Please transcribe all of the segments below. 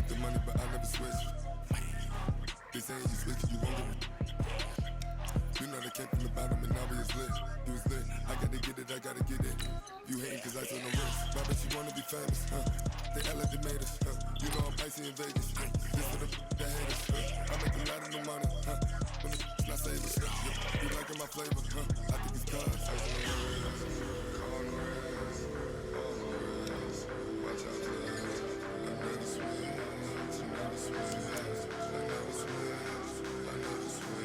with the money, but I never switch. They saying you switch, you won't get it. You know they came from the bottom and now we is lit. You was lit, I gotta get it, I gotta get it. You hating cause I told no risk. Why bet you wanna be famous, huh? They act like they made us, huh? You know I'm icy in Vegas, huh? This for the that hate us, huh? I make a lot of no money, huh? When it's not saving, huh? You liking my flavor, huh? I think it's cause ice on the wrist, on the wrist, on the wrist. Watch out for this. I never switch, I never switch, I never switch, I never switch.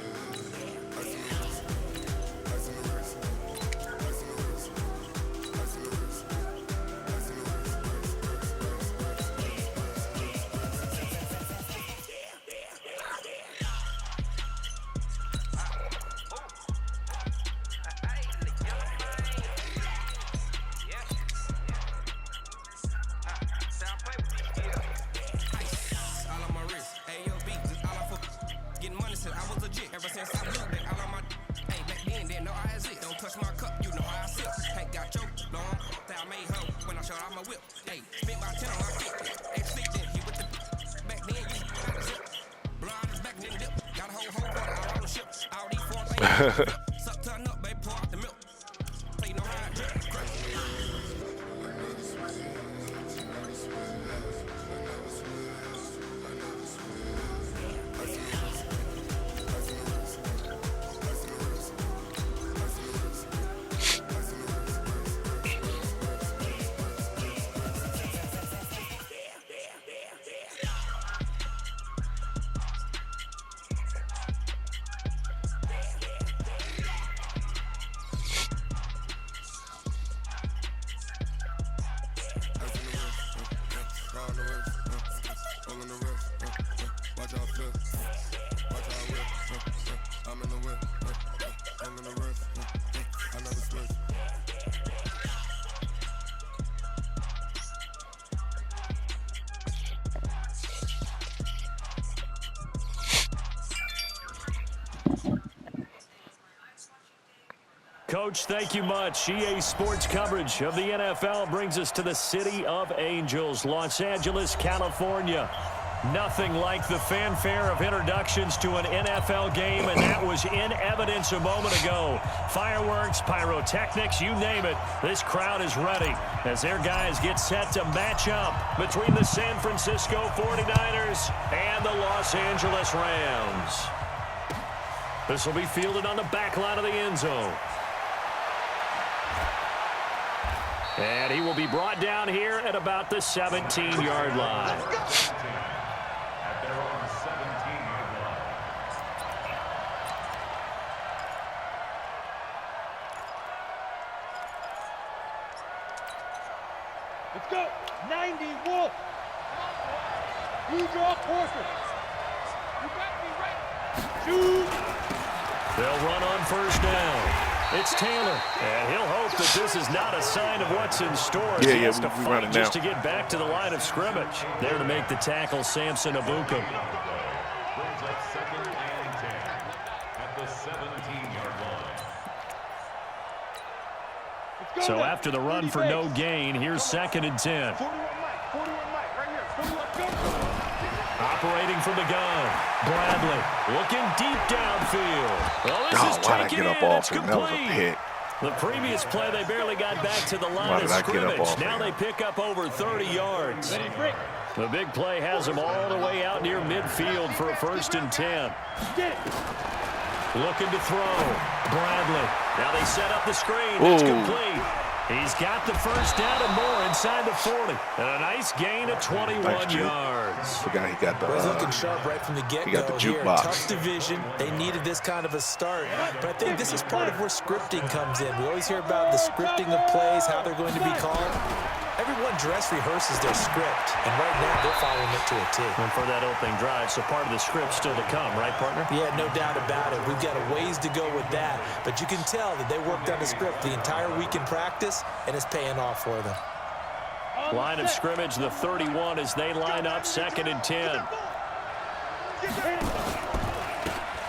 Coach, thank you much. EA Sports coverage of the NFL brings us to the City of Angels, Los Angeles, California. Nothing like the fanfare of introductions to an NFL game, and that was in evidence a moment ago. Fireworks, pyrotechnics, you name it. This crowd is ready as their guys get set to match up between the San Francisco 49ers and the Los Angeles Rams. This will be fielded on the back line of the end zone. And he will be brought down here at about the 17-yard line. At their own 17-yard line. Let's go. 90 Wolf. You draw Porter. You got me right. Shoot. They'll run on first down. It's Taylor, and he'll hope that this is not a sign of what's in store. He has to fight just to get back to the line of scrimmage. There to make the tackle, Samson Abuka. Brings up 2nd and 10 at the 17-yard line. So after the run for no gain, here's 2nd and 10. 41 Mike, right here. 41, go. Operating from the gun, Bradley looking deep downfield. Well, this is taken in. It's complete. The previous play, they barely got back to the line of scrimmage. Now they pick up over 30 yards. The big play has them all the way out near midfield for a 1st and 10. Looking to throw. Bradley. Now they set up the screen. It's complete. He's got the first down and more inside the 40. And a nice gain of 21 yards. Forgot he got the looking sharp right from the get-go. He got the jukebox. Tough division. They needed this kind of a start. But I think this is part of where scripting comes in. We always hear about the scripting of plays, how they're going to be called. Everyone dress rehearses their script, and right now they're following it to a T. And for that opening drive, so part of the script still to come, right, partner? Yeah, no doubt about it. We've got a ways to go with that, but you can tell that they worked on the script the entire week in practice, and it's paying off for them. Line of scrimmage, the 31 as they line up, 2nd and 10.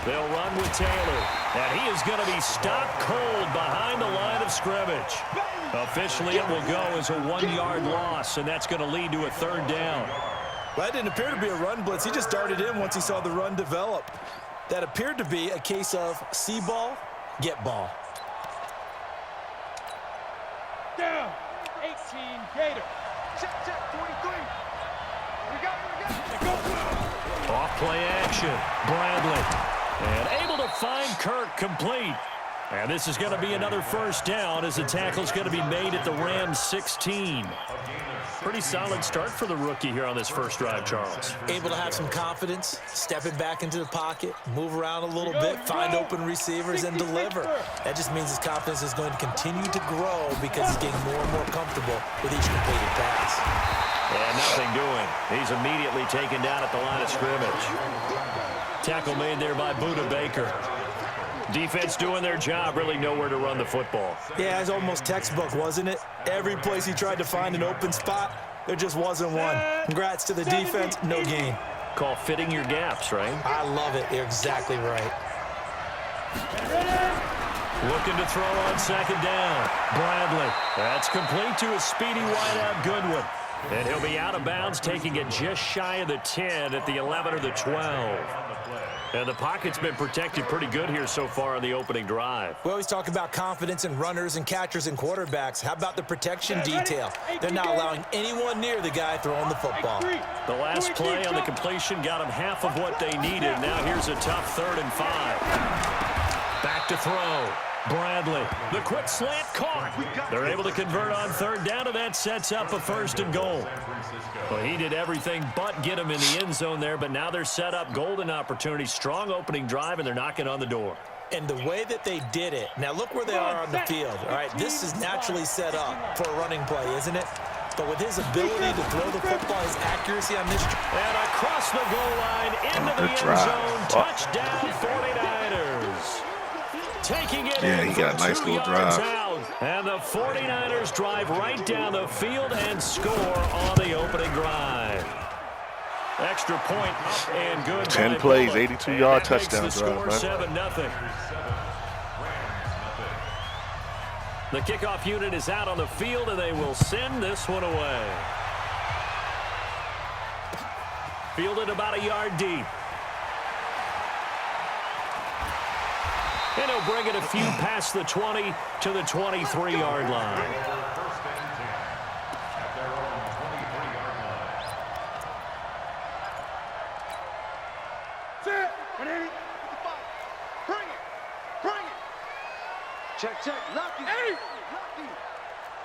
They'll run with Taylor, and he is going to be stopped cold behind the line of scrimmage. Officially, it will go as a 1-yard loss, and that's going to lead to a 3rd down. Well, that didn't appear to be a run blitz. He just darted in once he saw the run develop. That appeared to be a case of see ball, get ball. Down. 18 Gator. Check, 43. We got it. Off play action. Bradley. And able to find Kirk complete. And this is going to be another first down as the tackle's going to be made at the Rams 16. Pretty solid start for the rookie here on this first drive, Charles. Able to have some confidence, stepping back into the pocket, move around a little bit, find open receivers, and deliver. That just means his confidence is going to continue to grow because he's getting more and more comfortable with each completed pass. And nothing doing. He's immediately taken down at the line of scrimmage. Tackle made there by Budda Baker. Defense doing their job, really nowhere to run the football. Yeah, it's almost textbook, wasn't it? Every place he tried to find an open spot, there just wasn't one. Congrats to the defense, no gain. Call fitting your gaps, right? I love it. You're exactly right. Looking to throw on second down. Bradley. That's complete to a speedy wideout Goodwin. And he'll be out of bounds, taking it just shy of the 10 at the 11 or the 12. And the pocket's been protected pretty good here so far on the opening drive. We always talk about confidence in runners and catchers and quarterbacks. How about the protection detail? They're not allowing anyone near the guy throwing the football. The last play on the completion got them half of what they needed. Now here's a tough 3rd and 5. Back to throw. Bradley, the quick slant caught. They're able to convert on 3rd down, and that sets up a 1st and goal. Well, he did everything but get him in the end zone there, but now they're set up golden opportunity. Strong opening drive, and they're knocking on the door. And the way that they did it, now look where they are on the field. All right, this is naturally set up for a running play, isn't it? But with his ability to throw the football, his accuracy on this. And across the goal line, into the end zone, touchdown 49ers. Taking it yeah, in he got a nice little drive. out. And the 49ers drive right down the field and score on the opening drive. Extra point up and good. 10 plays, 82-yard touchdown drive, man. 7-0. The kickoff unit is out on the field, and they will send this one away. Fielded about a yard deep. And he'll bring it a few past the 20 to the 23-yard line. Set. 180. Bring it. Bring it. Check. Lucky. 80. Lucky.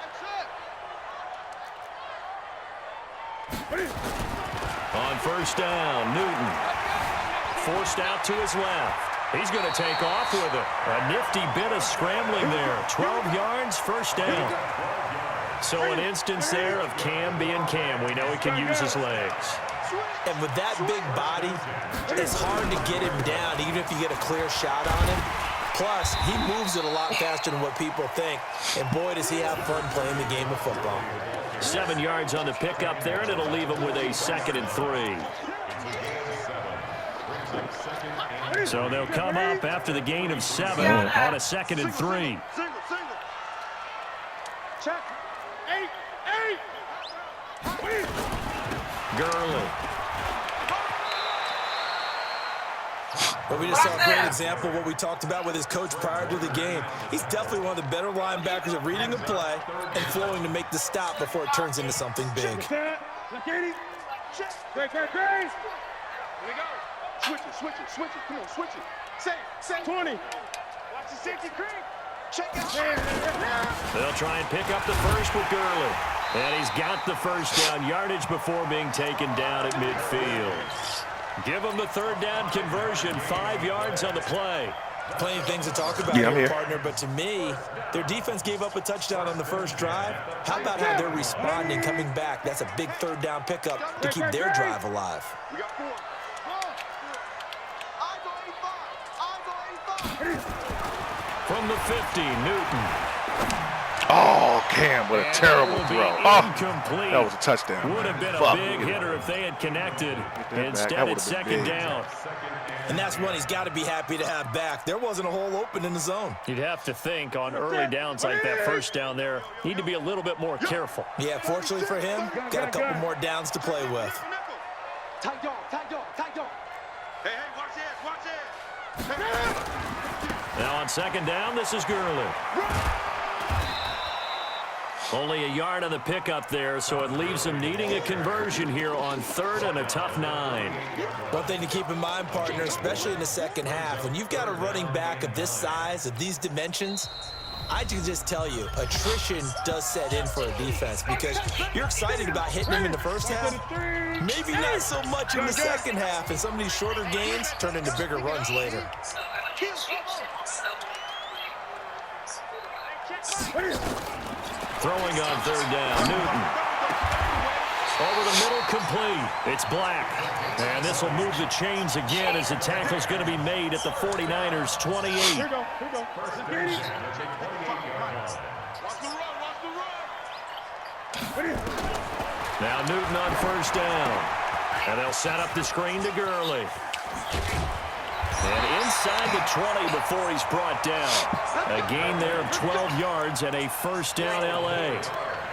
That's it. On 1st down, Newton. Forced out to his left. He's going to take off with it. A nifty bit of scrambling there. 12 yards, 1st down. So an instance there of Cam being Cam. We know he can use his legs. And with that big body, it's hard to get him down, even if you get a clear shot on him. Plus, he moves it a lot faster than what people think. And boy, does he have fun playing the game of football. 7 yards on the pickup there, and it'll leave him with a 2nd and 3. So they'll come up after the gain of 7 on a 2nd and 3. Single. Check. 8. Gurley. But we just saw a great example of what we talked about with his coach prior to the game. He's definitely one of the better linebackers at reading a play and flowing to make the stop before it turns into something big. Great. Here we go. Switch it. Come on, switch it. Say 20. Watch the safety creep. Check it. They'll try and pick up the first with Gurley. And he's got the 1st down yardage before being taken down at midfield. Give him the 3rd down conversion, 5 yards on the play. Plenty of things to talk about here, partner, but to me, their defense gave up a touchdown on the first drive. How about how they're responding, coming back? That's a big 3rd down pickup to keep their drive alive. We got 4. From the 50, Newton. Oh, Cam, what a terrible throw. Oh, incomplete. that was a touchdown. Would have been a big hitter if they had connected. Instead, it's 2nd down. And that's one he's got to be happy to have back. There wasn't a hole open in the zone. You'd have to think on early downs like that 1st down there, need to be a little bit more careful. Yeah, fortunately for him, got a couple more downs to play with. Tight dog, tight dog, tight dog. Hey, watch this, watch this. Now on second down, this is Gurley. Only a yard on the pickup there, so it leaves him needing a conversion here on 3rd and a tough 9. One thing to keep in mind, partner, especially in the second half, when you've got a running back of this size, of these dimensions, I can just tell you, attrition does set in for a defense because you're excited about hitting him in the first half. Maybe not so much in the second half, and some of these shorter gains turn into bigger runs later. Throwing on 3rd down, Newton. Over the middle, complete. It's Black. And this will move the chains again as the tackle's going to be made at the 49ers' 28. Here we go, here we go. Watch the run, watch the run. Now Newton on 1st down. And they'll set up the screen to Gurley. And inside the 20 before he's brought down. A gain there of 12 yards and a 1st down L.A.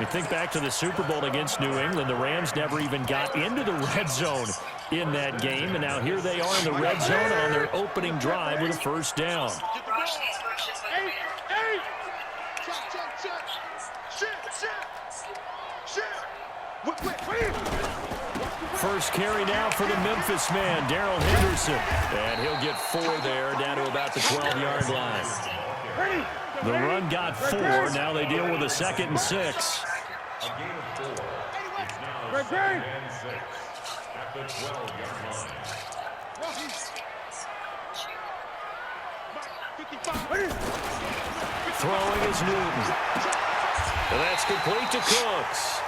You think back to the Super Bowl against New England, the Rams never even got into the red zone in that game. And now here they are in the red zone on their opening drive with a 1st down. First carry now for the Memphis man, Darrell Henderson. And he'll get 4 there, down to about the 12-yard line. The run got 4. Now they deal with a 2nd and 6. A gain of 4. It's now 2nd and 6 at the 12-yard line. Throwing is Newton. And that's complete to Cooks.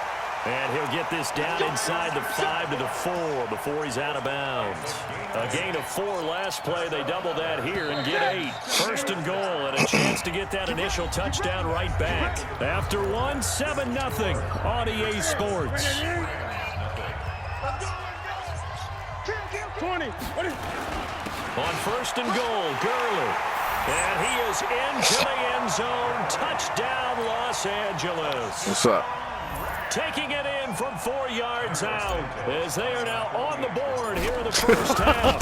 And he'll get this down inside the 5 to the 4 before he's out of bounds. A gain of 4 last play. They double that here and get 8. 1st and goal and a chance to get that initial touchdown right back. After 1, 7-0 on EA Sports. 20. On 1st and goal, Gurley. And he is into the end zone. Touchdown, Los Angeles. What's up? Taking it in from 4 yards out as they are now on the board here in the first half.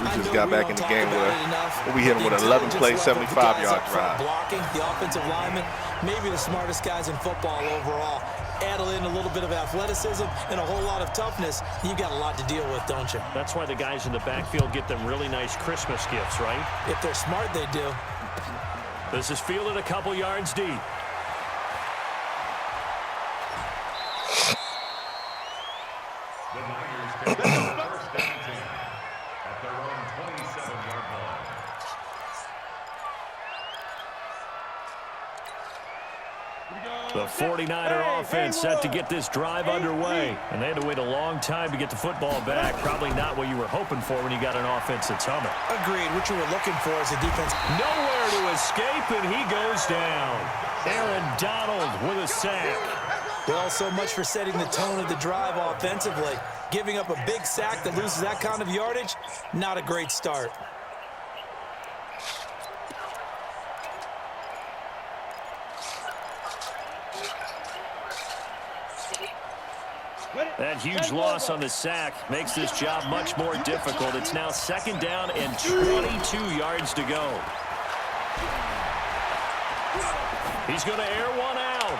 We just got back in the game with we hit him with an 11-play, 75-yard drive. Blocking the offensive lineman, maybe the smartest guys in football overall. Add in a little bit of athleticism and a whole lot of toughness. You've got a lot to deal with, don't you? That's why the guys in the backfield get them really nice Christmas gifts, right? If they're smart, they do. This is fielded a couple yards deep. The Niners take the 1st and 10 at their own 27-yard line. The 49er offense set to get this drive underway. And they had to wait a long time to get the football back. Probably not what you were hoping for when you got an offense that's humming. Agreed. What you were looking for is a defense. Nowhere to escape, and he goes down. Aaron Donald with a sack. Well, so much for setting the tone of the drive offensively. Giving up a big sack that loses that kind of yardage, not a great start. That huge loss on the sack makes this job much more difficult. It's now 2nd down and 22 yards to go. He's going to air one out.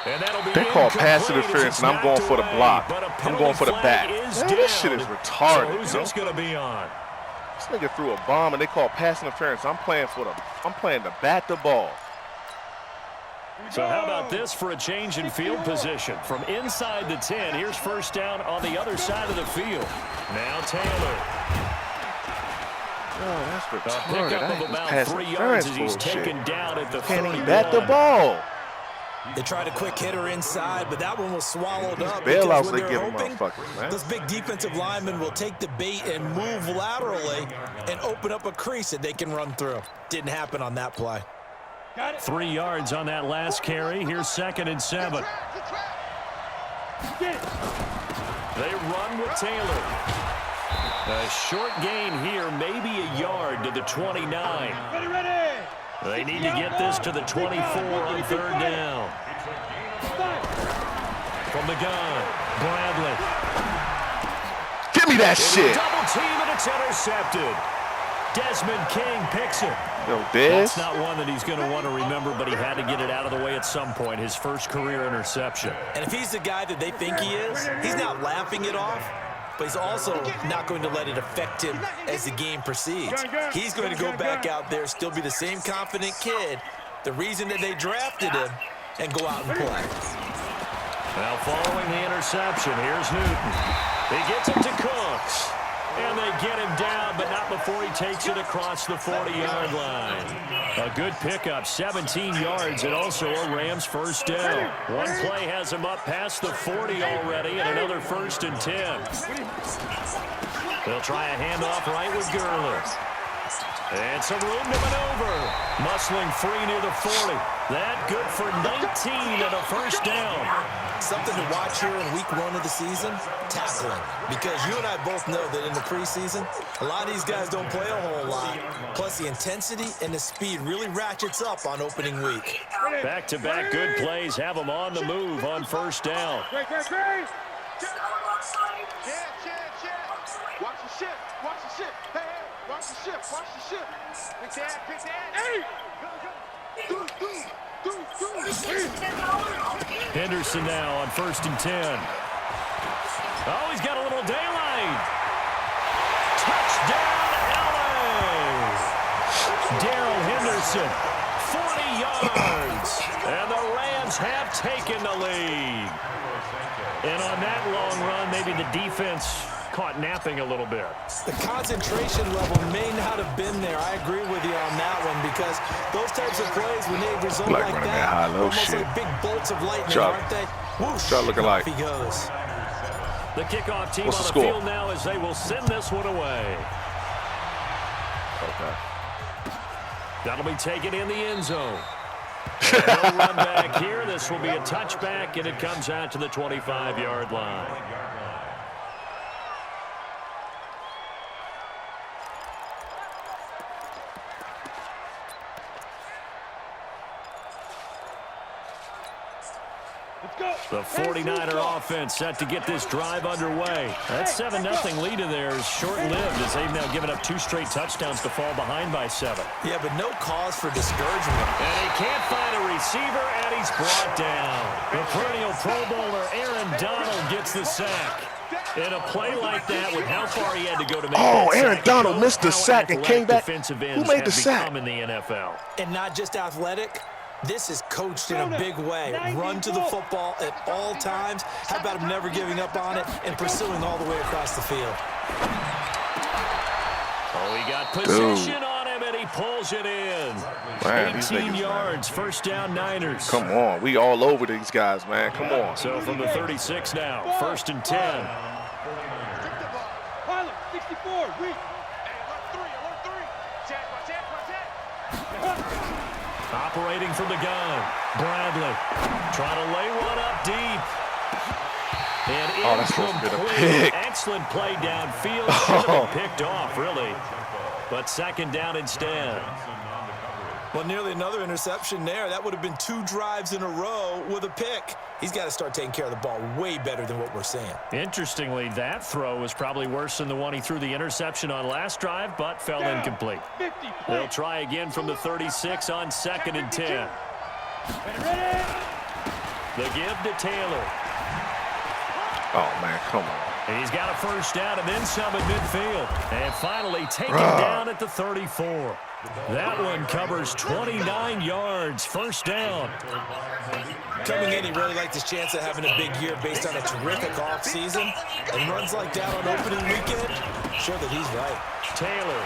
And that'll be They call pass incomplete interference, as and I'm going it's for the knocked block. away, but a I'm going for the penalty back. flag is Man, this shit down. is retarded. So who's this going to be on? This nigga threw a bomb, and they call pass interference. I'm playing to bat the ball. So how about this for a change in field position? From inside the 10, here's 1st down on the other side of the field. Now Taylor. Oh, that's A retarded. pickup I of hate about pass 3 yards interference as he's bullshit. taken down at the Can't 31. even bat the ball. They tried a quick hitter inside, but that one was swallowed up. Bailouts Because when they they're give them, hoping, motherfuckers, man. those big defensive linemen will take the bait and move laterally and open up a crease that they can run through. Didn't happen on that play. 3 yards on that last carry. Here's 2nd and 7. They run with Taylor. A short gain here, maybe a yard to the 29. They need to get this to the 24 on 3rd down. From the gun, Bradley. Give me that shit. Double team, and it's intercepted. Desmond King picks it. Yo, Dez. That's not one that he's going to want to remember, but he had to get it out of the way at some point. His first career interception. And if he's the guy that they think he is, he's not laughing it off, but he's also not going to let it affect him as the game proceeds. He's going to go back out there, still be the same confident kid, the reason that they drafted him, and go out and play. Now following the interception, here's Newton. He gets it to Cooks. And they get him down, but not before he takes it across the 40-yard line. A good pickup, 17 yards, and also a Rams first down. One play has him up past the 40 already, and another 1st and 10. They'll try a handoff right with Gurley. And some room to maneuver. Muscling free near the 40. That good for 19 and a first down. Something to watch here in week 1 of the season, tackling. Because you and I both know that in the preseason, a lot of these guys don't play a whole lot. Plus, the intensity and the speed really ratchets up on opening week. Back-to-back good plays have them on the move on first down. Watch the ship. Watch the ship. Hey, watch the ship. Watch the ship. Pick that. Hey! Henderson now on 1st and 10. Oh, he's got a little daylight. Touchdown, LA! Darrell Henderson, 40 yards. And the Rams have taken the lead. And on that long run, maybe the defense caught napping a little bit. The concentration level may not have been there. I agree with you on that one because those types of plays, when they result like that, high-low almost shit. like big bolts of lightning, aren't they? Whoosh, Start looking like. off he goes. The kickoff team What's on the the score? field now as they will send this one away. Okay. That'll be taken in the end zone. And no run back here. This will be a touchback, and it comes out to the 25-yard line. The 49er offense set to get this drive underway. That 7-0 lead of theirs is short-lived as they've now given up 2 straight touchdowns to fall behind by 7. Yeah, but no cause for discouragement. And he can't find a receiver, and he's brought down. The perennial Pro Bowler Aaron Donald gets the sack. In a play like that, with how far he had to go to make that Aaron sack, Donald missed the sack and came back. Defensive Who ends made the have sack? become in the NFL. And not just athletic. This is coached in a big way. Run to the football at all times. How about him never giving up on it and pursuing all the way across the field? Oh, he got position on him, and he pulls it in. Man, 18 yards, first down Niners. Come on. We all over these guys, man. Come on. So from the 36 now, 1st and 10. Harlem, 64. Read. Alert 3. Check. Operating from the gun. Bradley trying to lay one up deep. And that's supposed to be the incomplete. pick. Excellent play downfield. Should have been picked off, really. But 2nd down instead. Well, nearly another interception there. That would have been 2 drives in a row with a pick. He's got to start taking care of the ball way better than what we're seeing. Interestingly, that throw was probably worse than the one he threw the interception on last drive, but fell incomplete. They'll try again from the 36 on 2nd and 10. The give to Taylor. Oh, man, come on. He's got a first down and then some at midfield. And finally taken down at the 34. That one covers 29 yards, first down. Coming in, he really liked his chance of having a big year based on a terrific offseason. And runs like that on opening weekend, sure that he's right. Taylor.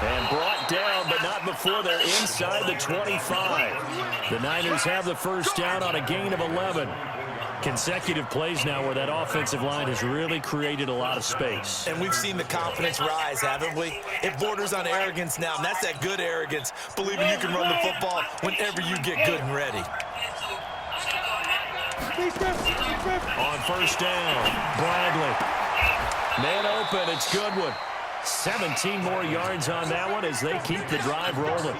And brought down, but not before they're inside the 25. The Niners have the first down on a gain of 11. Consecutive plays now where that offensive line has really created a lot of space. And we've seen the confidence rise, haven't we? It borders on arrogance now, and that's that good arrogance, believing you can run the football whenever you get good and ready. On first down, Bradley. Man open, it's Goodwin. 17 more yards on that one as they keep the drive rolling.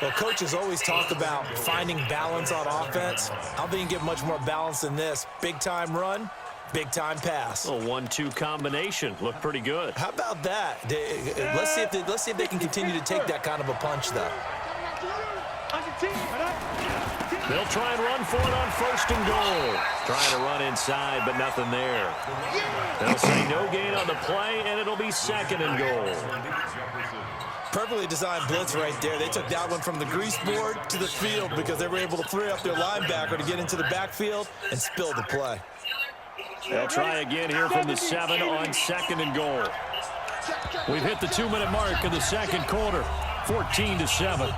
Well, coaches always talk about finding balance on offense. I don't think you can get much more balance than this. Big-time run, Big-time pass. A 1-2 combination. Looked pretty good. How about that? Let's see if they can continue to take that kind of a punch, though. They'll try and run for it on 1st and goal. Trying to run inside, but nothing there. They'll say no gain on the play, and it'll be 2nd and goal. Perfectly designed blitz right there. They took that one from the grease board to the field because they were able to free up their linebacker to get into the backfield and spill the play. They'll try again here from the 7 on 2nd and goal. We've hit the 2-minute mark in the 2nd quarter, 14-7.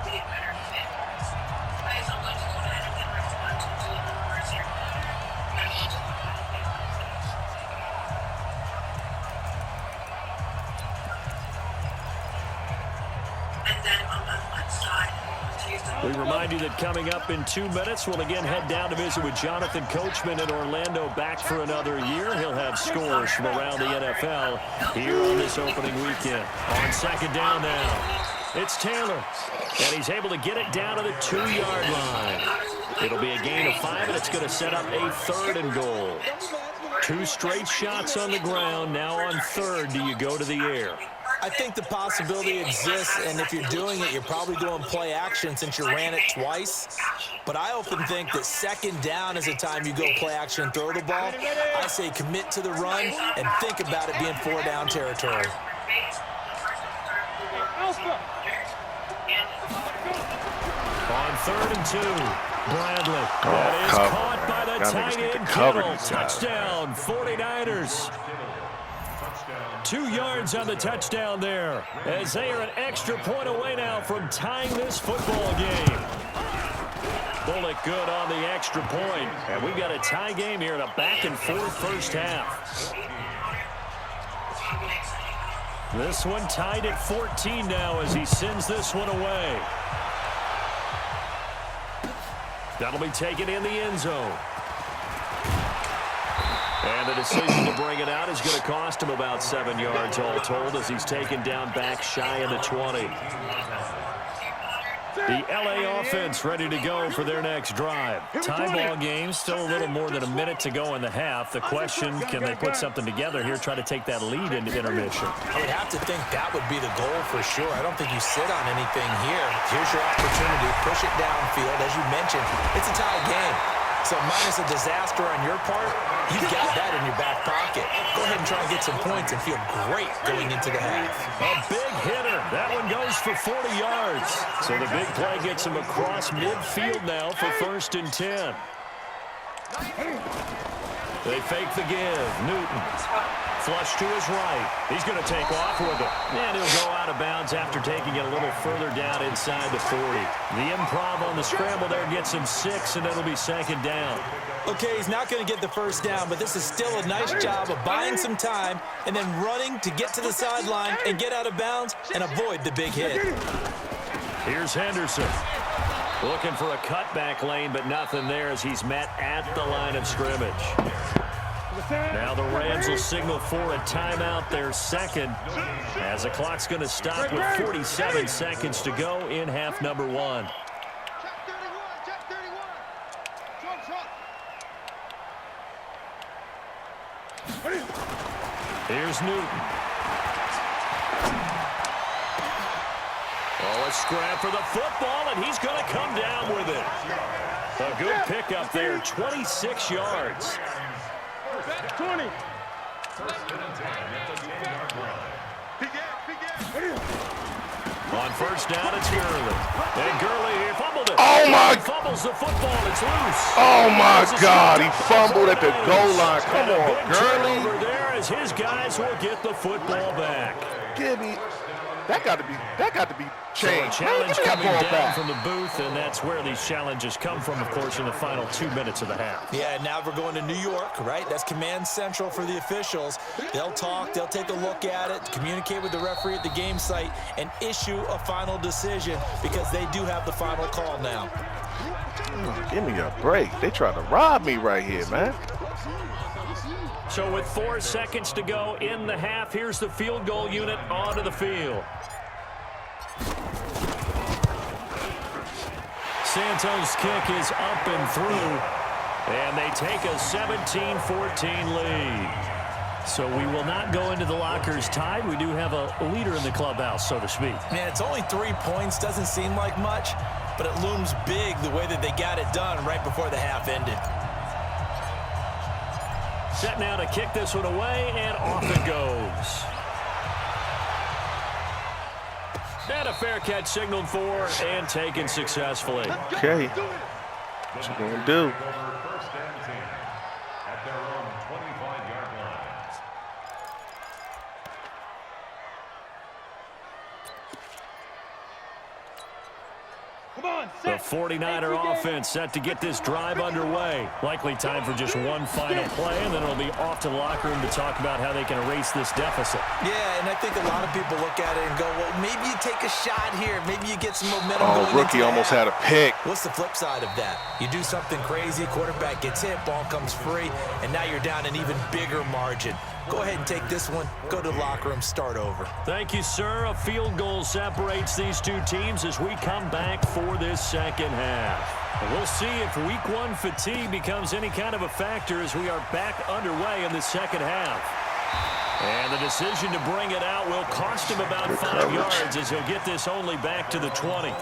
We remind you that coming up in 2 minutes, we'll again head down to visit with Jonathan Coachman in Orlando, back for another year. He'll have scores from around the NFL here on this opening weekend. On 2nd down now, it's Taylor, and he's able to get it down to the 2-yard line. It'll be a gain of 5, and it's going to set up a 3rd and goal. 2 straight shots on the ground. Now on 3rd, do you go to the air? I think the possibility exists, and if you're doing it, you're probably doing play action since you ran it twice. But I often think that 2nd down is the time you go play action and throw the ball. I say commit to the run and think about it being 4-down territory. On 3rd and 2, Bradley. That is caught by the tight end, Kittle. Touchdown, 49ers. 2 yards on the touchdown there, as they are an extra point away now from tying this football game. Bullock good on the extra point, and we've got a tie game here in a back-and-forth first half. This one tied at 14 now as he sends this one away. That'll be taken in the end zone. And the decision to bring it out is going to cost him about 7 yards all told as he's taken down back shy of the 20. The LA offense ready to go for their next drive. Tie ball game, still a little more than a minute to go in the half. The question, can they put something together here, try to take that lead into intermission? I would have to think that would be the goal for sure. I don't think you sit on anything here. Here's your opportunity. Push it downfield. As you mentioned, it's a tie game. So minus a disaster on your part, you've got that in your back pocket. Go ahead and try and get some points and feel great going into the half. A big hitter. That one goes for 40 yards. So the big play gets him across midfield now for 1st and 10. They fake the give. Newton. Flush to his right. He's going to take off with it. And he'll go out of bounds after taking it a little further down inside the 40. The improv on the scramble there gets him 6, and it'll be 2nd down. Okay, he's not going to get the first down, but this is still a nice job of buying some time and then running to get to the sideline and get out of bounds and avoid the big hit. Here's Henderson. Looking for a cutback lane, but nothing there as he's met at the line of scrimmage. Now the Rams will signal for a timeout, their 2nd, as the clock's going to stop with 47 seconds to go in half number 1. Here's Newton. Oh, a scrap for the football, and he's going to come down with it. A good pickup there, 26 yards. 20. On 1st down, it's Gurley. And Gurley here fumbled it. Oh, my. He fumbles the football. It's loose. Oh, my God. He fumbled at the goal line. Come on, Gurley. Over there as his guys will get the football back. Give me. That got to be changed. So a challenge coming down back from the booth, and that's where these challenges come from, of course, in the final 2 minutes of the half. Yeah, now we're going to New York, right? That's command central for the officials. They'll talk, they'll take a look at it, communicate with the referee at the game site, and issue a final decision because they do have the final call now. Give me a break. They tried to rob me right here, man. So with 4 seconds to go in the half, here's the field goal unit onto the field. Santos' kick is up and through. And they take a 17-14 lead. So we will not go into the lockers tied. We do have a leader in the clubhouse, so to speak. Man, it's only 3 points. Doesn't seem like much, but it looms big the way that they got it done right before the half ended. Set now to kick this one away, and off it goes. And a fair catch signaled for and taken successfully. Okay. What you gonna do? First and 10 at their own 25-yard line. The 49er offense set to get this drive underway. Likely time for just one final play, and then it'll be off to the locker room to talk about how they can erase this deficit. Yeah, and I think a lot of people look at it and go, well, maybe you take a shot here. Maybe you get some momentum going into rookie almost had a pick. What's the flip side of that? You do something crazy, quarterback gets hit, ball comes free, and now you're down an even bigger margin. Go ahead and take this one, go to the locker room, start over. Thank you, sir. A field goal separates these two teams as we come back for this second half. We'll see if week one fatigue becomes any kind of a factor as we are back underway in the second half. And the decision to bring it out will cost him about 5 yards as he'll get this only back to the 20.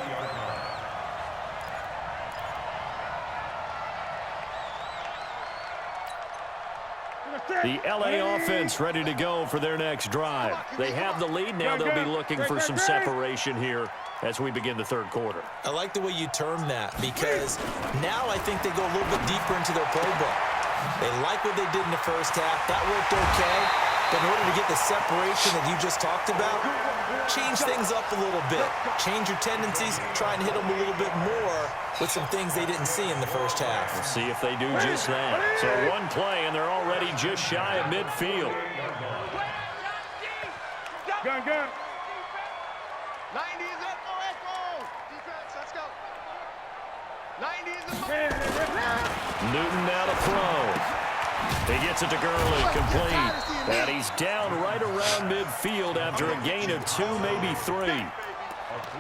The LA offense ready to go for their next drive. They have the lead now. They'll be looking for some separation here as we begin the third quarter. I like the way you term that because now I think they go a little bit deeper into their playbook. They like what they did in the first half. That worked okay. But in order to get the separation that you just talked about, change things up a little bit. Change your tendencies. Try and hit them a little bit more with some things they didn't see in the first half. We'll see if they do just that. So one play, and they're already just shy of midfield. Gun. 90 is echo. Defense, let's go. 90 is the Newton now to throw. He gets it to Gurley, complete. And he's down right around midfield after a gain of 2, maybe 3.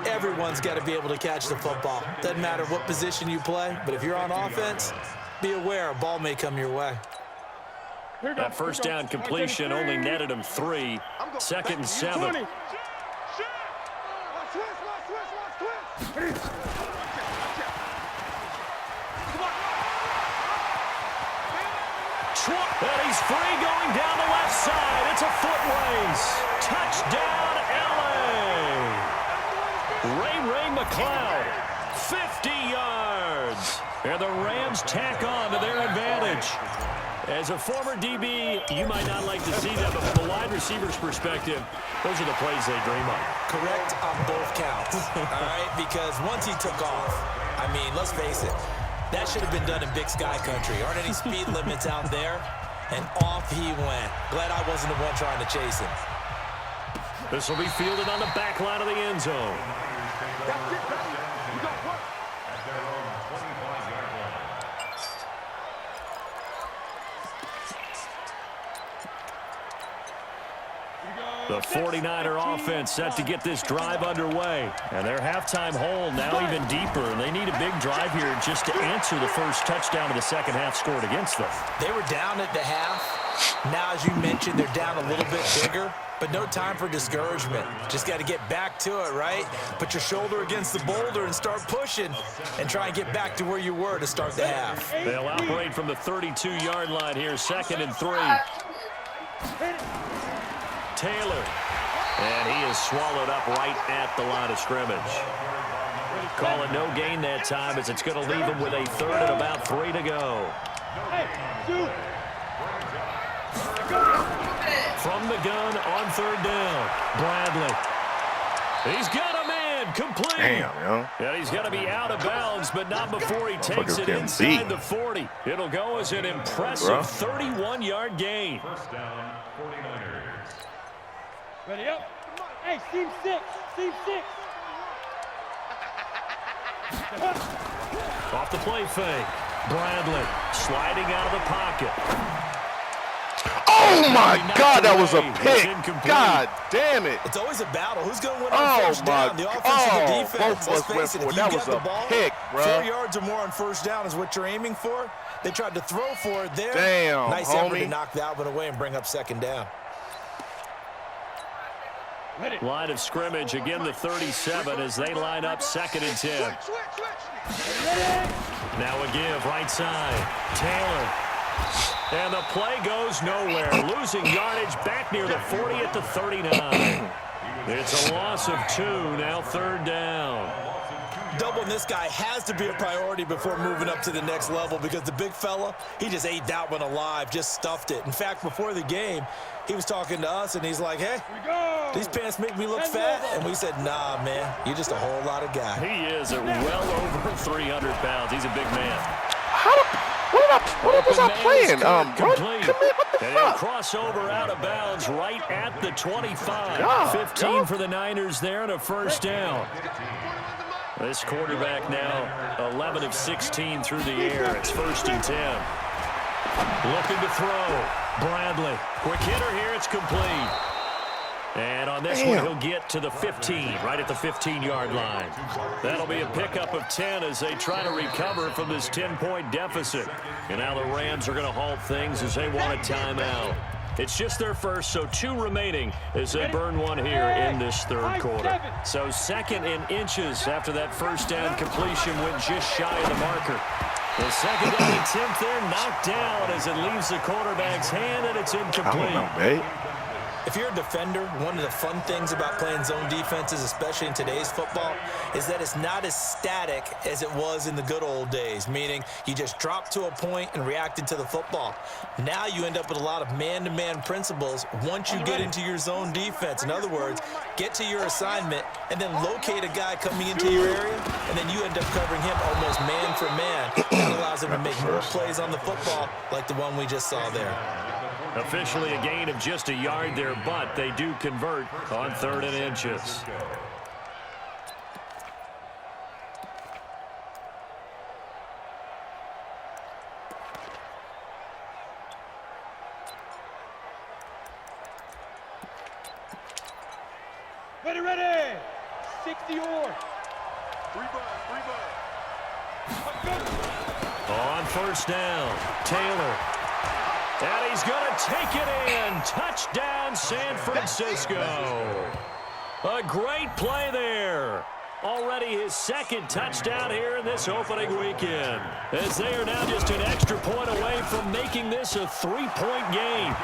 Everyone's got to be able to catch the football. Doesn't matter what position you play, but if you're on offense, be aware a ball may come your way. That first down completion only netted him 3. Second and 7. And he's free going down the left side. It's a foot race. Touchdown, LA. Ray McLeod, 50 yards. And the Rams tack on to their advantage. As a former DB, you might not like to see that, but from a wide receiver's perspective, those are the plays they dream of. Correct on both counts, all right? Because once he took off, I mean, let's face it, that should have been done in Big Sky country. Aren't any speed limits out there? And off he went. Glad I wasn't the one trying to chase him. This will be fielded on the back line of the end zone. The 49er offense set to get this drive underway. And their halftime hole now even deeper. And they need a big drive here just to answer the first touchdown of the second half scored against them. They were down at the half. Now, as you mentioned, they're down a little bit bigger. But no time for discouragement. Just got to get back to it, right? Put your shoulder against the boulder and start pushing. And try and get back to where you were to start the half. They'll operate from the 32-yard line here. 2nd and 3. Taylor, and he is swallowed up right at the line of scrimmage. Call it no gain that time as it's going to leave him with a 3rd and about 3 to go. From the gun on 3rd down, Bradley. He's got a man, complete. Damn, yo. And he's going to be out of bounds, but not before he takes it inside the 40. It'll go as an impressive 31-yard gain. First down, 49ers. Ready up. Hey, team 6. Off the play fake. Bradley sliding out of the pocket. Oh, my God, that was a pick. God damn it. It's always a battle. Who's going to win on first down? The offense or the defense? Both of us went for it. That was a pick, bro. 4 yards or more on first down is what you're aiming for. They tried to throw for it there. Damn, nice homie. effort to knock that one away and bring up second down. Line of scrimmage, again the 37 as they line up 2nd and 10. Now a give, right side. Taylor. And the play goes nowhere. Losing yardage back near the 40 at the 39. It's a loss of 2, now 3rd down. Doubling this guy has to be a priority before moving up to the next level because the big fella, he just ate that one alive, just stuffed it. In fact, before the game, he was talking to us, and he's like, hey, these pants make me look fat. And we said, nah, man, you're just a whole lot of guy. He is at well over 300 pounds. He's a big man. What was I playing? Complete. What the And fuck? a crossover out of bounds right at the 25. God, 15 for the Niners there and a first down. This quarterback now 11 of 16 through the air. It's 1st and 10. Looking to throw. Bradley. Quick hitter here. It's complete. And on this one, he'll get to the 15, right at the 15-yard line. That'll be a pickup of 10 as they try to recover from this 10-point deficit. And now the Rams are going to halt things as they want a timeout. It's just their first, so 2 remaining as they burn one here in this 3rd quarter. So 2nd and inches after that first down completion went just shy of the marker. The 2nd down attempt there knocked down as it leaves the quarterback's hand, and it's incomplete. I don't know, babe. If you're a defender, one of the fun things about playing zone defenses, especially in today's football, is that it's not as static as it was in the good old days, meaning you just drop to a point and reacted to the football. Now you end up with a lot of man-to-man principles once you get into your zone defense. In other words, get to your assignment and then locate a guy coming into your area, and then you end up covering him almost man for man. That allows him to make more plays on the football like the one we just saw there. Officially a gain of just a yard there, but they do convert on 3rd and inches. Ready. 60 or. 3 On 1st down, Taylor. And he's going to take it in. Touchdown, San Francisco. A great play there. Already his 2nd touchdown here in this opening weekend. As they are now just an extra point away from making this a 3-point game.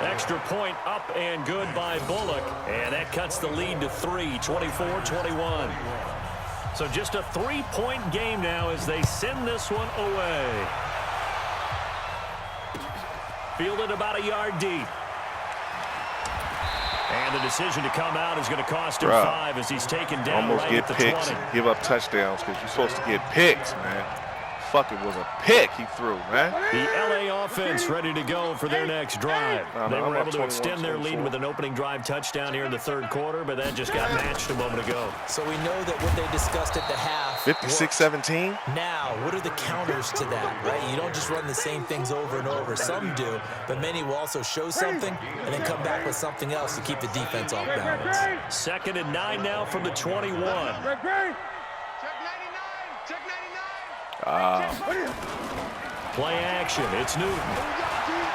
Extra point up and good by Bullock. And that cuts the lead to 3, 24-21. So just a 3-point game now as they send this one away. Fielded about a yard deep. And the decision to come out is going to cost him 5 as he's taken down Almost right get at the picks 20. and give up touchdowns because you're supposed to get picks, man. Fucking was a pick he threw, man. The LA offense ready to go for their next drive. They were able to extend their lead with an opening drive touchdown here in the 3rd quarter, but that just got matched a moment ago. So we know that what they discussed at the half 56-17. Now, what are the counters to that, right? You don't just run the same things over and over. Some do, but many will also show something and then come back with something else to keep the defense off balance. 2nd and 9 now from the 21. Play action. It's Newton.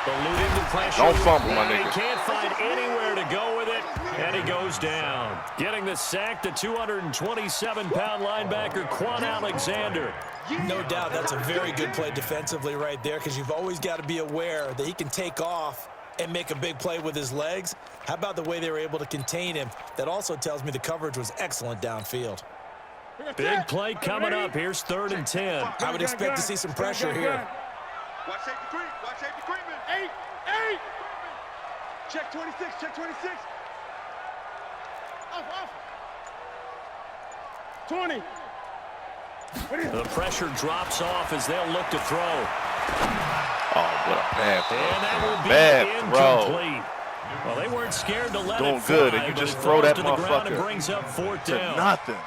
Eluding the pressure. Don't fumble, my He nigga. can't find anywhere to go with it, and he goes down. Getting the sack, the 227-pound linebacker, Quan Alexander. No doubt that's a very good play defensively right there because you've always got to be aware that he can take off and make a big play with his legs. How about the way they were able to contain him? That also tells me the coverage was excellent downfield. Big play coming up. Here's 3rd and 10. I would expect to see some pressure here. Watch safety creep. Watch safety creeping. 8. Check 26. Check 26. Off. 20. The pressure drops off as they'll look to throw. Oh, what a bad throw. And that will be Bad throw. incomplete. Well, they weren't scared to let Doing it fly, good, and you but just it throw falls that to the ground and motherfucker brings up 4th to down. nothing.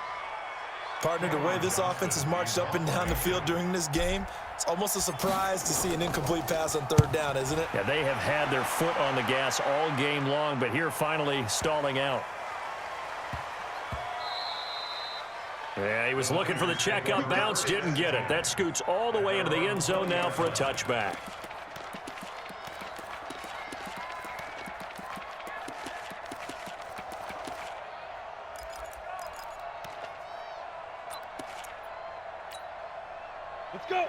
Partner, the way this offense has marched up and down the field during this game, it's almost a surprise to see an incomplete pass on 3rd down, isn't it? Yeah, they have had their foot on the gas all game long, but here finally stalling out. Yeah, he was looking for the checkup bounce, didn't get it. That scoots all the way into the end zone now for a touchback.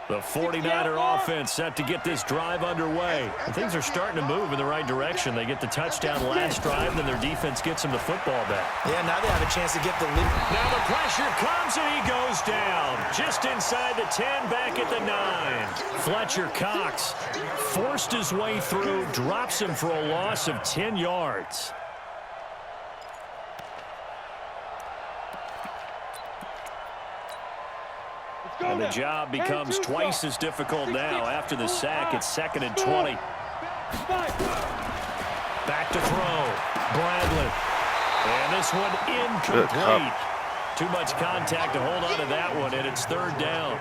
The 49er offense set to get this drive underway. And things are starting to move in the right direction. They get the touchdown last drive, then their defense gets them the football back. Yeah, now they have a chance to get the lead. Now the pressure comes and he goes down. Just inside the 10, back at the 9. Fletcher Cox forced his way through, drops him for a loss of 10 yards. And the job becomes twice as difficult now. After the sack, it's 2nd and 20. Back to throw. Bradley. And this one incomplete. Too much contact to hold on to that one, and it's 3rd down.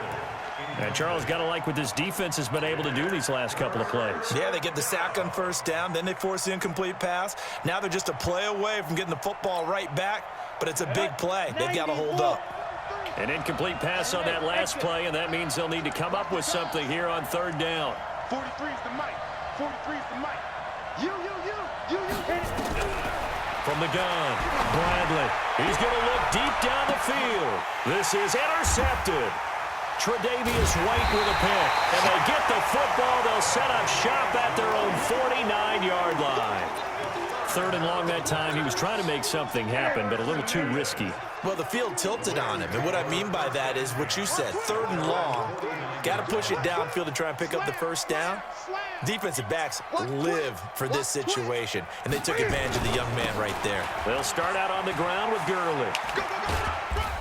And Charles, got to like what this defense has been able to do these last couple of plays. Yeah, they get the sack on 1st down, then they force the incomplete pass. Now they're just a play away from getting the football right back, but it's a big play. They've got to hold up. An incomplete pass on that last play, and that means they'll need to come up with something here on 3rd down. 43's the mic. 43's the mic. You. From the gun, Bradley. He's going to look deep down the field. This is intercepted. Tre'Davious White with a pick. And they get the football. They'll set up shop at their own 49-yard line. 3rd and long that time. He was trying to make something happen, but a little too risky. Well, the field tilted on him, and what I mean by that is what you said, 3rd and long. Got to push it downfield to try and pick up the 1st down. Defensive backs live for this situation, and they took advantage of the young man right there. They'll start out on the ground with Gurley.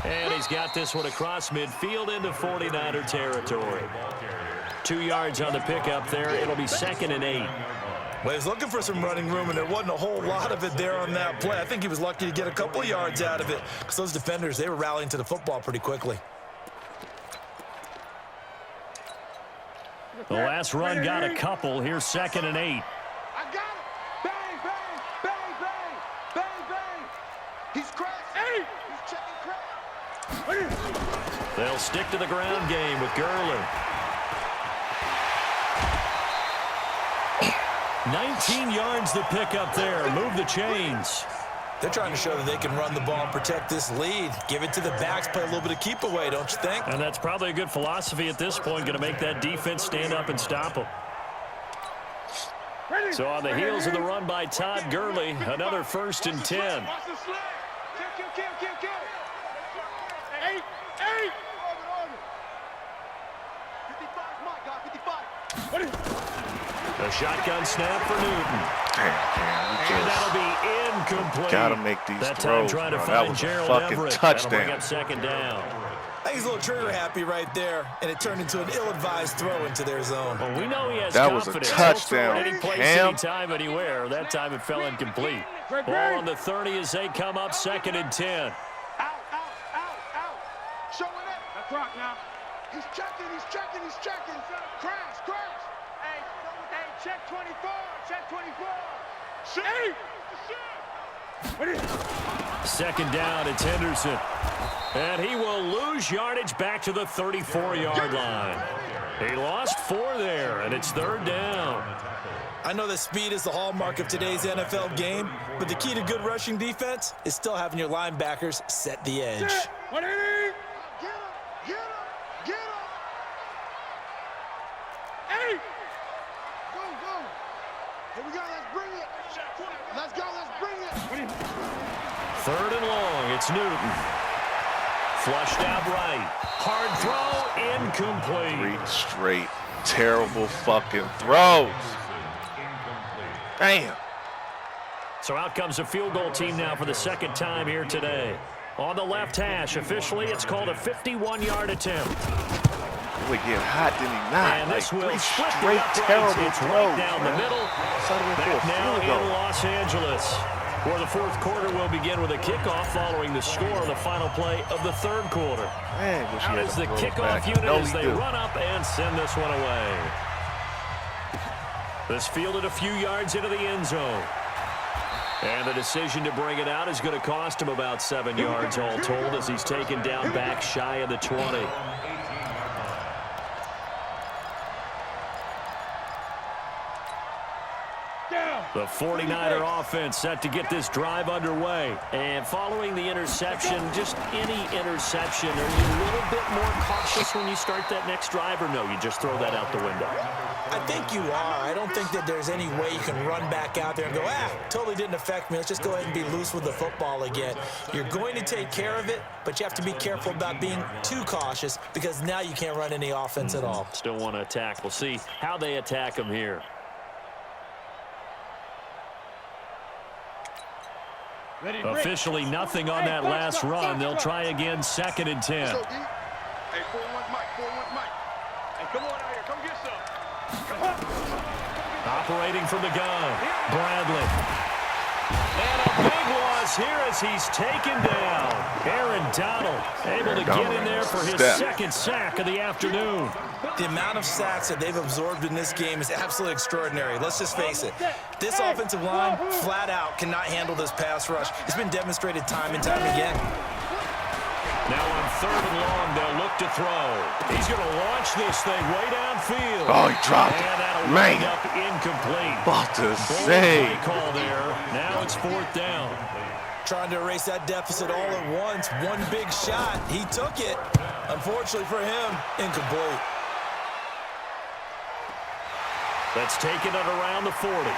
And he's got this one across midfield into 49er territory. 2 yards on the pickup there. It'll be 2nd and 8. Well, he was looking for some running room, and there wasn't a whole lot of it there on that play. I think he was lucky to get a couple of yards out of it because those defenders, they were rallying to the football pretty quickly. The last run got a couple. Here's 2nd and 8. I got it. Bang, bang, bang, bang, bang, bang. He's crashed. Hey. He's checking crash. They'll stick to the ground game with Gurley. 19 yards to pick up there. Move the chains. They're trying to show that they can run the ball and protect this lead. Give it to the backs, play a little bit of keep away, don't you think? And that's probably a good philosophy at this point, going to make that defense stand up and stop them. So on the heels of the run by Todd Gurley, another 1st and 10. Watch the slide. Kill. 8. 55, my God, 55. A shotgun snap for Newton. And that'll be incomplete. Gotta make these that throws, time trying to bro. find That was a Gerald fucking Everett. touchdown. That'll bring up 2nd down. I think he's a little trigger happy right there, and it turned into an ill-advised throw into their zone. Well, we know he has That was a confidence. touchdown, He'll throw it any place, Cam. anytime, anywhere. That time it fell incomplete. Ball on the 30 as they come up 2nd and 10. Out. Showing it. That's rock now. He's checking. Crash. Hey, check 24. Check 24. Shit. 2nd down, it's Henderson. And he will lose yardage back to the 34-yard line. He lost 4 there, and it's 3rd down. I know that speed is the hallmark of today's NFL game, but the key to good rushing defense is still having your linebackers set the edge. Get him. Hey. Go. Here we go. Let's bring it. Let's go. 3rd and long. It's Newton. Flushed out right. Hard throw. Incomplete. 3 straight terrible fucking throws. Damn. So out comes a field goal team now for the 2nd time here today. On the left hash, officially, it's called a 51-yard attempt. He would get hot, didn't he not? And this like will 3 split the straight uprights. terrible It's throws, right down the man. middle. Back now in Los Angeles, where the 4th quarter will begin with a kickoff following the score on the final play of the 3rd quarter. Man, Out is the kickoff unit as they run up and send this one away. This fielded a few yards into the end zone. And the decision to bring it out is going to cost him about 7 yards all told as he's taken down back shy of the 20. The 49er offense set to get this drive underway. And following the interception, just any interception, are you a little bit more cautious when you start that next drive, or no, you just throw that out the window? I think you are. I don't think that there's any way you can run back out there and go, totally didn't affect me. Let's just go ahead and be loose with the football again. You're going to take care of it, but you have to be careful about being too cautious because now you can't run any offense at all. Still want to attack. We'll see how they attack him here. Officially nothing on that last run. They'll try again, 2nd and 10. Hey, 4-1 Mike, 4-1 Mike. Hey, come on out here, come get some. Operating from the gun, Bradley. And a big loss here as he's taken down. Aaron Donald able to get in there for his second sack of the afternoon. The amount of sacks that they've absorbed in this game is absolutely extraordinary. Let's just face it. This offensive line, flat out, cannot handle this pass rush. It's been demonstrated time and time again. Now on 3rd and long, they'll look to throw. He's going to launch this thing way downfield. Oh, he dropped it. And that'll Man. wind up incomplete. About to Bold say. play call there. Now it's 4th down. Trying to erase that deficit all at once. One big shot. He took it. Unfortunately for him, incomplete. That's taken it around the 40.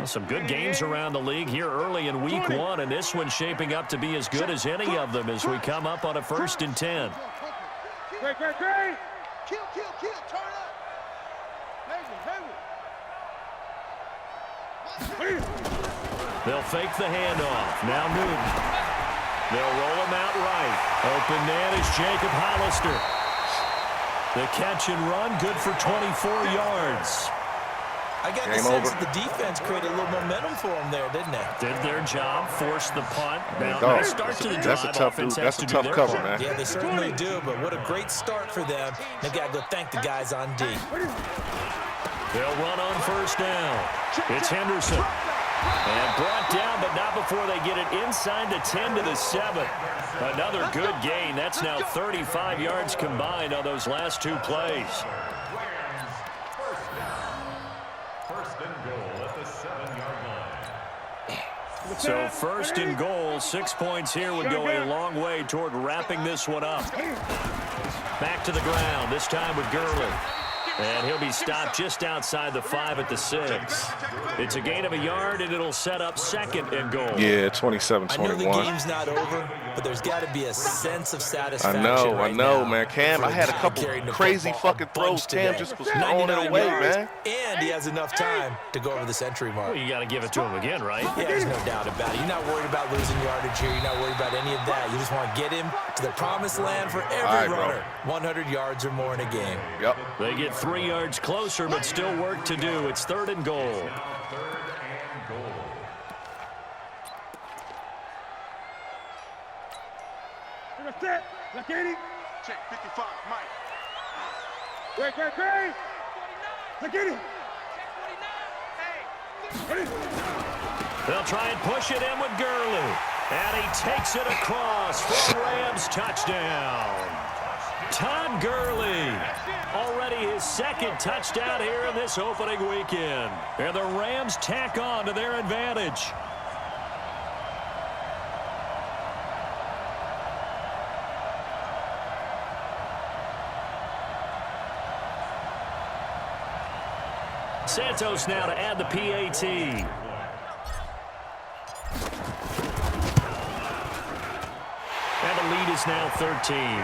Some good games around the league here early in week 1, and this one's shaping up to be as good as any of them as we come up on a 1st and 10. Great. Kill, turn up. They'll fake the handoff. Now Newton. They'll roll him out right. Open man is Jacob Hollister. The catch and run, good for 24 yards. I got the sense that the defense created a little momentum for them there, didn't they? Did their job, forced the punt. Now, Nice start to the drive. That's a tough Offense dude. has That's to a do tough their cover, part. man. Yeah, they certainly do, but what a great start for them. They've got to go thank the guys on D. They'll run on 1st down. It's Henderson. And brought down, but not before they get it inside the 10 to the 7. Another good gain. That's now 35 yards combined on those last 2 plays. So 1st and goal, 6 points here would go a long way toward wrapping this one up. Back to the ground, this time with Gurley. And he'll be stopped just outside the 5 at the 6. It's a gain of a yard, and it'll set up 2nd and goal. Yeah, 27-21. I know the game's not over, but there's got to be a sense of satisfaction. I know, man. Cam, I had a couple crazy fucking throws. Cam just was throwing it away, man. And he has enough time to go over the century mark. Well, you got to give it to him again, right? Yeah, there's no doubt about it. You're not worried about losing yardage here. You're not worried about any of that. You just want to get him to the promised land for every runner. 100 yards or more in a game. Yep. They get 3 yards closer, but still work to do. It's 3rd and goal. Check 55, Mike. Great. Look at it. They'll try and push it in with Gurley. And he takes it across for Rams touchdown. Todd Gurley, already his 2nd touchdown here in this opening weekend. And the Rams tack on to their advantage. Santos now to add the PAT. And the lead is now 13.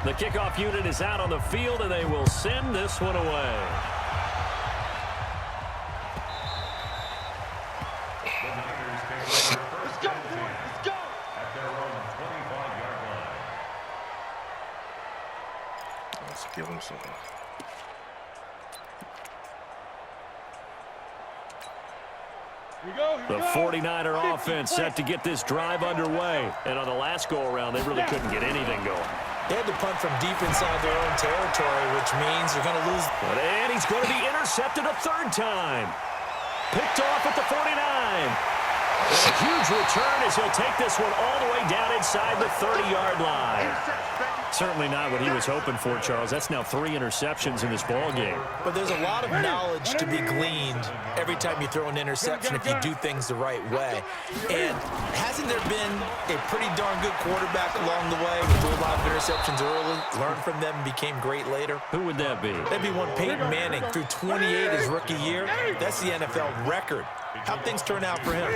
The kickoff unit is out on the field, and they will send this one away. Let's go, boy. Let's go. At their own 25-yard line. Just give him some. The 49er offense set to get this drive underway. And on the last go-around, they really couldn't get anything going. They had to punt from deep inside their own territory, which means they're going to lose. And he's going to be intercepted a third time. Picked off at the 49. And a huge return as he'll take this one all the way down inside the 30-yard line. Certainly not what he was hoping for, Charles. That's now 3 interceptions in this ball game. But there's a lot of knowledge to be gleaned every time you throw an interception if you do things the right way. And hasn't there been a pretty darn good quarterback along the way who threw a lot of interceptions early, learned from them, and became great later? Who would that be? That'd be one Peyton Manning. Threw 28 his rookie year. That's the NFL record. How'd things turn out for him?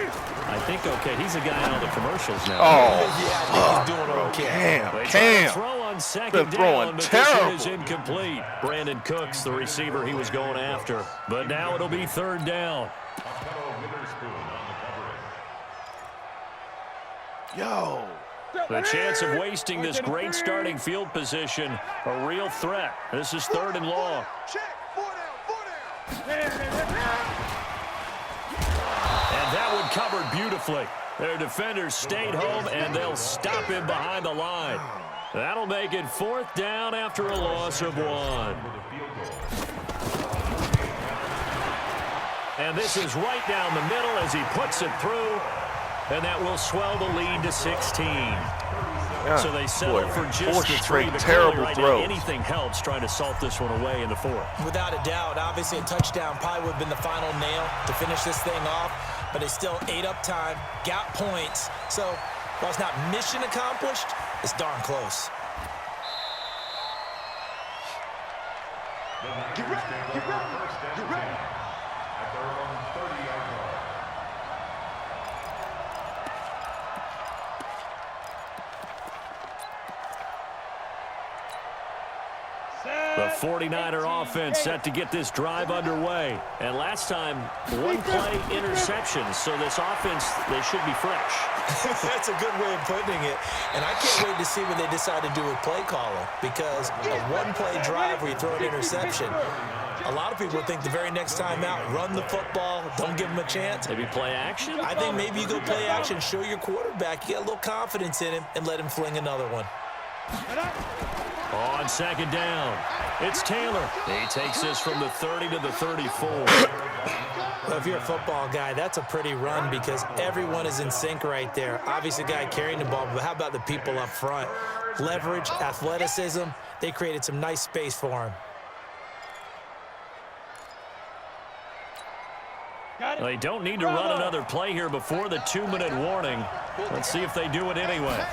I think okay. He's a guy in all the commercials now. Oh, yeah, I think he's doing okay. Cam. Throw on second down, but this is incomplete. Brandon Cooks, the receiver he was going after. But now it'll be third down. Yo. The chance of wasting this great starting field position, a real threat. This is third and long. Check. 4 down. And that one covered beautifully. Their defenders stayed home, and they'll stop him behind the line. That'll make it fourth down after a loss of 1. And this is right down the middle as he puts it through, and that will swell the lead to 16. So they settle for just the 3, but terrible right throws. Now, anything helps trying to salt this one away in the 4th. Without a doubt, obviously a touchdown probably would have been the final nail to finish this thing off, but they still ate up time, got points. So while it's not mission accomplished, it's darn close. Get ready. Get ready. At their own 30-yard line. The 49er offense set to get this drive underway. And last time, 1 play interceptions. So this offense, they should be fresh. That's a good way of putting it. And I can't wait to see what they decide to do with play calling, because a 1-play drive where you throw an interception, a lot of people think the very next time out, run the football, don't give them a chance. Maybe play action? I think maybe you go play action, show your quarterback, you get a little confidence in him, and let him fling another one. On second down, it's Taylor. He takes this from the 30 to the 34. Well, if you're a football guy, that's a pretty run because everyone is in sync right there. Obviously, the guy carrying the ball, but how about the people up front? Leverage, athleticism, they created some nice space for him. They don't need to run another play here before the 2-minute warning. Let's see if they do it anyway.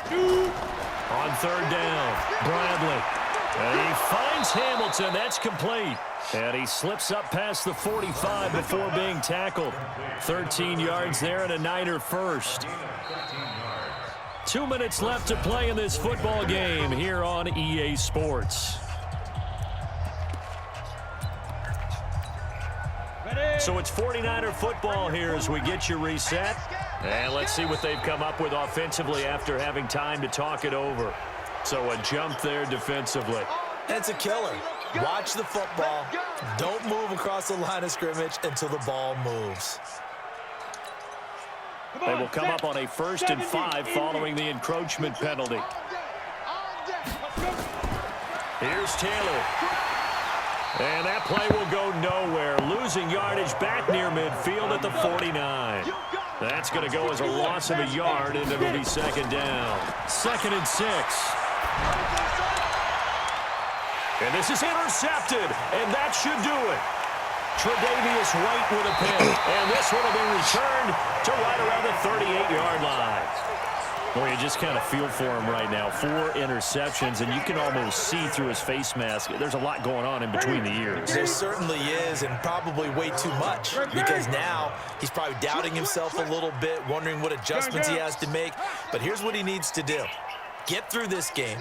On third down, Bradley. And he finds Hamilton. That's complete. And he slips up past the 45 before being tackled. 13 yards there and a Niner first. 2 minutes left to play in this football game here on EA Sports. So it's 49er football here as we get you reset. And let's see what they've come up with offensively after having time to talk it over. So a jump there defensively. It's a killer. Watch the football. Don't move across the line of scrimmage until the ball moves. They will come up on a 1st and 5 following the encroachment penalty. Here's Taylor. And that play will go nowhere. Losing yardage back near midfield at the 49. That's going to go as a loss of a yard, and it'll be second down. 2nd and 6. And this is intercepted, and that should do it. Tre'Davious White with a pick, and this one will be returned to right around the 38-yard line. Boy, you just kind of feel for him right now. 4 interceptions, and you can almost see through his face mask. There's a lot going on in between the ears. There certainly is, and probably way too much, because now he's probably doubting himself a little bit, wondering what adjustments he has to make. But here's what he needs to do. Get through this game.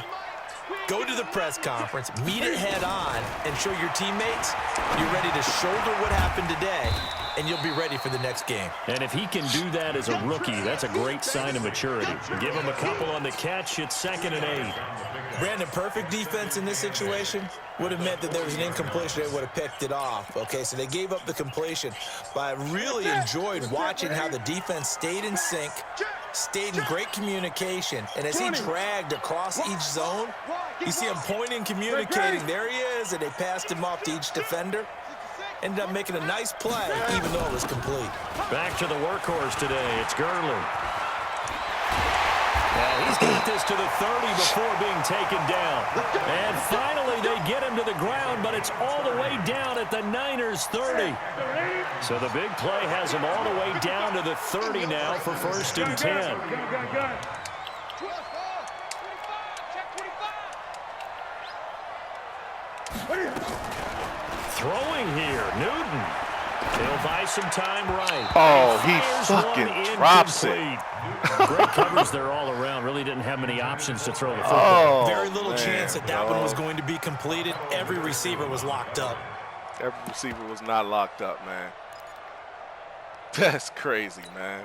Go to the press conference, meet it head on, and show your teammates you're ready to shoulder what happened today and you'll be ready for the next game. And if he can do that as a rookie, that's a great sign of maturity. Give him a couple on the catch. It's 2nd and 8. Brandon, perfect defense in this situation would have meant that there was an incompletion. They would have picked it off. Okay, so they gave up the completion. But I really enjoyed watching how the defense stayed in sync, stayed in great communication. And as he dragged across each zone, you see him pointing, communicating. There he is, and they passed him off to each defender. Ended up making a nice play, even though it was complete. Back to the workhorse today. It's Gurley. And he's got this to the 30 before being taken down. And finally, they get him to the ground, but it's all the way down at the Niners' 30. So the big play has him all the way down to the 30 now for 1st and 10. Throwing here, Newton. He'll buy some time right. Oh, he fucking drops it. Great coverage there all around. Really didn't have many options to throw the football. Oh, very little chance that one was going to be completed. Every receiver was locked up. Every receiver was not locked up, man. That's crazy, man.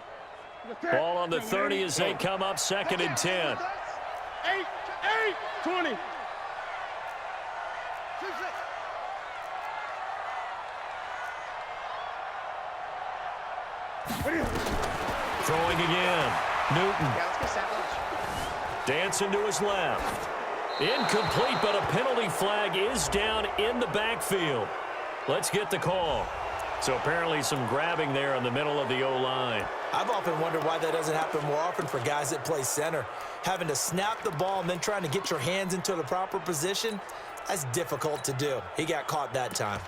Ball on the 30 as they come up 2nd and 10. 20. Throwing again. Newton. Dancing to his left. Incomplete, but a penalty flag is down in the backfield. Let's get the call. So apparently some grabbing there in the middle of the O-line. I've often wondered why that doesn't happen more often for guys that play center. Having to snap the ball and then trying to get your hands into the proper position, that's difficult to do. He got caught that time.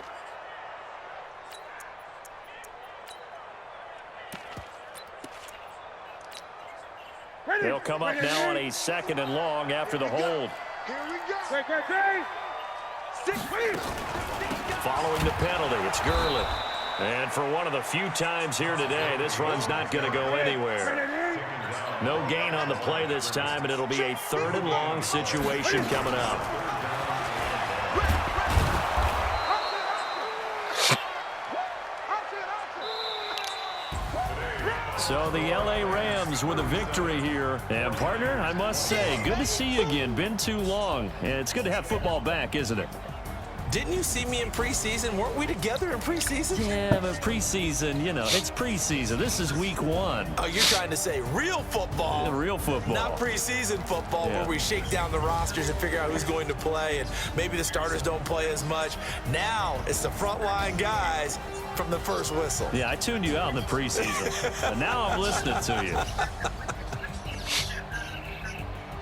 They'll come up now on a 2nd and long after the hold. Here we go. Following the penalty, it's Gurley. And for one of the few times here today, this run's not going to go anywhere. No gain on the play this time, and it'll be a 3rd and long situation coming up. So the L.A. Rams with a victory here. And, partner, I must say, good to see you again. Been too long. And it's good to have football back, isn't it? Didn't you see me in preseason? Weren't we together in preseason? Yeah, but preseason, you know, it's preseason. This is week 1. Oh, you're trying to say real football. Yeah, real football. Not preseason football where we shake down the rosters and figure out who's going to play, and maybe the starters don't play as much. Now it's the frontline guys from the first whistle. Yeah, I tuned you out in the preseason. But now I'm listening to you.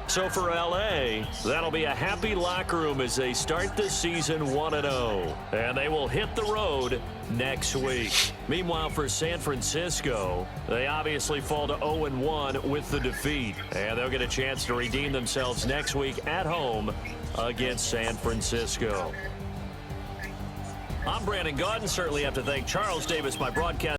So for L.A., that'll be a happy locker room as they start the season 1-0. And they will hit the road next week. Meanwhile, for San Francisco, they obviously fall to 0-1 with the defeat. And they'll get a chance to redeem themselves next week at home against San Francisco. I'm Brandon Gaudin. Certainly have to thank Charles Davis, my broadcast